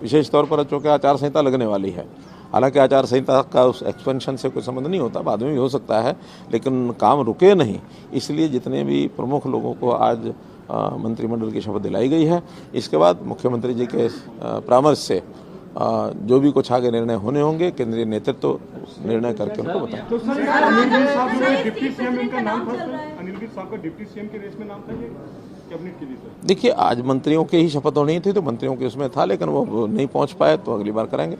विशेष तौर पर चूँकि आचार संहिता लगने वाली है। हालांकि आचार संहिता का उस एक्सपेंशन से कोई संबंध नहीं होता, बाद में भी हो सकता है, लेकिन काम रुके नहीं। इसलिए जितने भी प्रमुख लोगों को आज मंत्रिमंडल की शपथ दिलाई गई है, इसके बाद मुख्यमंत्री जी के परामर्श से जो भी कुछ आगे निर्णय होने होंगे केंद्रीय नेतृत्व निर्णय करके उनको बताएं। तो सर अनिल विज साहब का डिप्टी सीएम इनका नाम था सर, अनिल विज साहब का डिप्टी सीएम के रेस में नाम था ये कैबिनेट के लिए सर? देखिए, आज मंत्रियों की ही शपथ होनी थी तो मंत्रियों के उसमें था, लेकिन वो नहीं पहुंच पाए तो अगली बार करेंगे।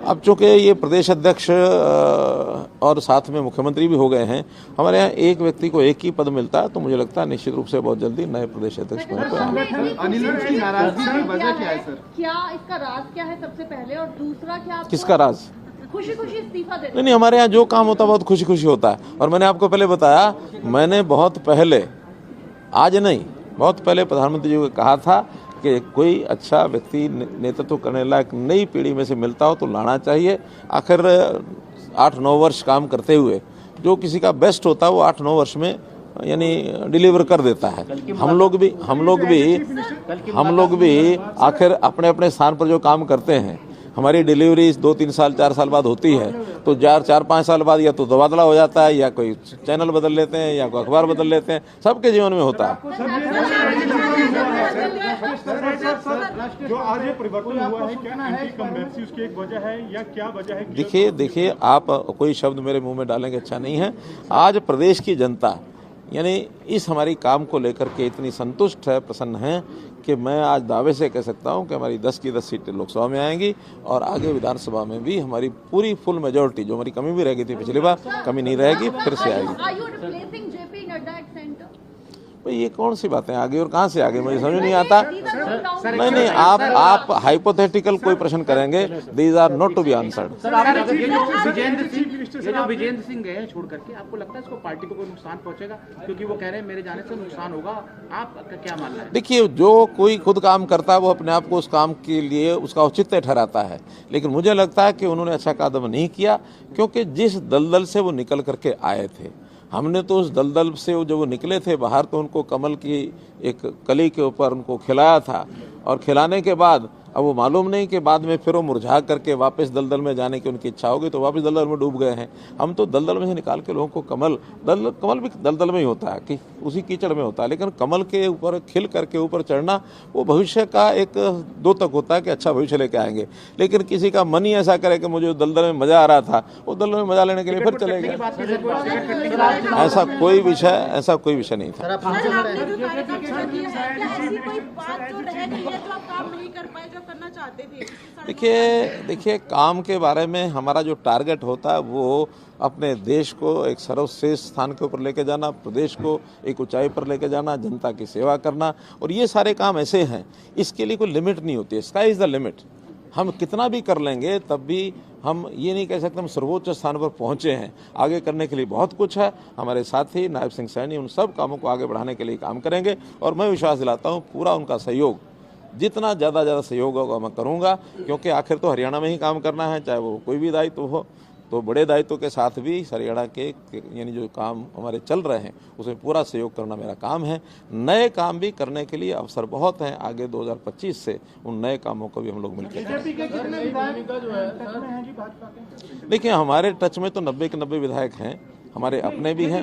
अब चूंकि ये प्रदेश अध्यक्ष और साथ में मुख्यमंत्री भी हो गए हैं, हमारे यहाँ एक व्यक्ति को एक ही पद मिलता है, तो मुझे लगता है निश्चित रूप से बहुत जल्दी नए प्रदेश अध्यक्ष होने पर। अनिल विज की नाराजगी की वजह क्या है सर? क्या इसका राज क्या है सबसे पहले, और दूसरा क्या किसका राज? खुशी खुशी इस्तीफा देते? नहीं, हमारे यहाँ जो काम होता है बहुत खुशी खुशी होता है। और मैंने आपको पहले बताया, मैंने बहुत पहले, आज नहीं, बहुत पहले प्रधानमंत्री जी को कहा था कि कोई अच्छा व्यक्ति नेतृत्व करने लायक नई पीढ़ी में से मिलता हो तो लाना चाहिए। आखिर 8-9 वर्ष काम करते हुए जो किसी का बेस्ट होता है वो 8-9 वर्ष में यानी डिलीवर कर देता है। हम लोग भी आखिर अपने अपने स्थान पर जो काम करते हैं, हमारी डिलीवरी 2-3 साल 4 साल बाद होती है, तो 4-5 साल बाद या तो तबादला हो जाता है, या कोई चैनल बदल लेते हैं, या कोई अखबार बदल लेते हैं। सबके जीवन में होता है। जो आज ये परिवर्तन हुआ है, क्या एंटी कम्बेंसी उसकी एक वजह है या क्या वजह है? देखिए, आप कोई शब्द मेरे मुंह में डालेंगे अच्छा नहीं है। आज प्रदेश की जनता यानी इस हमारी काम को लेकर के इतनी संतुष्ट है, प्रसन्न है कि मैं आज दावे से कह सकता हूं कि हमारी 10 की 10 सीटें लोकसभा में आएंगी और आगे विधानसभा में भी हमारी पूरी फुल मेजोरिटी, जो हमारी कमी भी रह गई थी पिछली बार, कमी नहीं रहेगी, फिर से आएगी। भाई ये कौन सी बातें आगे और कहाँ से आगे, मुझे समझ नहीं आता। नहीं, आप हाइपोथेटिकल कोई प्रश्न करेंगे, these are not to be answered. Vijender Singh गए छोड़ करके, आपको लगता है इसको पार्टी को कोई नुकसान पहुंचेगा? क्योंकि वो कह रहे हैं मेरे जाने से नुकसान होगा, आपका क्या मानना है? देखिए, जो कोई खुद काम करता है वो अपने आप को उस काम के लिए उसका औचित्य ठहराता है, लेकिन मुझे लगता है कि उन्होंने अच्छा कदम नहीं किया, क्योंकि जिस दलदल से वो निकल करके आए थे, हमने तो उस दलदल से जब वो निकले थे बाहर तो उनको कमल की एक कली के ऊपर उनको खिलाया था, और खिलाने के बाद अब वो मालूम नहीं कि बाद में फिर वो मुरझा करके वापस दलदल में जाने की उनकी इच्छा होगी तो वापस दलदल में डूब गए हैं। हम तो दलदल में से निकाल के लोगों को कमल भी दलदल में ही होता है, कि उसी कीचड़ में होता है, लेकिन कमल के ऊपर खिल करके ऊपर चढ़ना वो भविष्य का एक द्योतक होता है कि अच्छा भविष्य लेके आएंगे। लेकिन किसी का मन ही ऐसा करे कि मुझे दलदल में मजा आ रहा था, वो दलदल में मजा लेने के लिए फिर चले गए। ऐसा कोई विषय नहीं था। देखिए, काम के बारे में हमारा जो टारगेट होता है वो अपने देश को एक सर्वश्रेष्ठ स्थान के ऊपर लेके जाना, प्रदेश को एक ऊंचाई पर लेके जाना, जनता की सेवा करना, और ये सारे काम ऐसे हैं, इसके लिए कोई लिमिट नहीं होती है। Sky is the limit. हम कितना भी कर लेंगे तब भी हम ये नहीं कह सकते हम सर्वोच्च स्थान पर पहुंचे हैं। आगे करने के लिए बहुत कुछ है। हमारे साथी नायब सिंह सैनी उन सब कामों को आगे बढ़ाने के लिए काम करेंगे, और मैं विश्वास दिलाता हूँ पूरा उनका सहयोग, जितना ज़्यादा सहयोग होगा मैं करूँगा, क्योंकि आखिर तो हरियाणा में ही काम करना है, चाहे वो कोई भी दायित्व हो। तो बड़े दायित्व के साथ भी हरियाणा के यानी जो काम हमारे चल रहे हैं उसमें पूरा सहयोग करना मेरा काम है। नए काम भी करने के लिए अवसर बहुत हैं आगे 2025 से, उन नए कामों को भी हम लोग मिलकर देखिए, हमारे टच में तो 90 के 90 विधायक हैं, हमारे अपने भी हैं।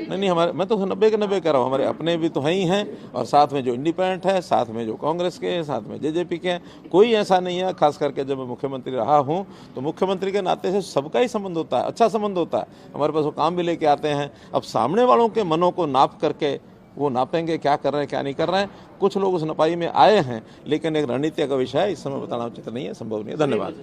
नहीं, हमारे, मैं तो 90 के 90 कह रहा हूँ, हमारे अपने भी तो हैं ही हैं, और साथ में जो इंडिपेंडेंट है, साथ में जो कांग्रेस के हैं, साथ में जेजेपी के हैं। कोई ऐसा नहीं है, खास करके जब मैं मुख्यमंत्री रहा हूँ तो मुख्यमंत्री के नाते से सबका ही संबंध होता है, अच्छा संबंध होता है। हमारे पास वो काम भी लेके आते हैं। अब सामने वालों के मनों को नाप करके वो नापेंगे क्या कर रहे हैं क्या नहीं कर रहे हैं। कुछ लोग उस नपाई में आए हैं, लेकिन एक रणनीति का विषय है, इस समय बताना उचित नहीं है, संभव नहीं है। धन्यवाद।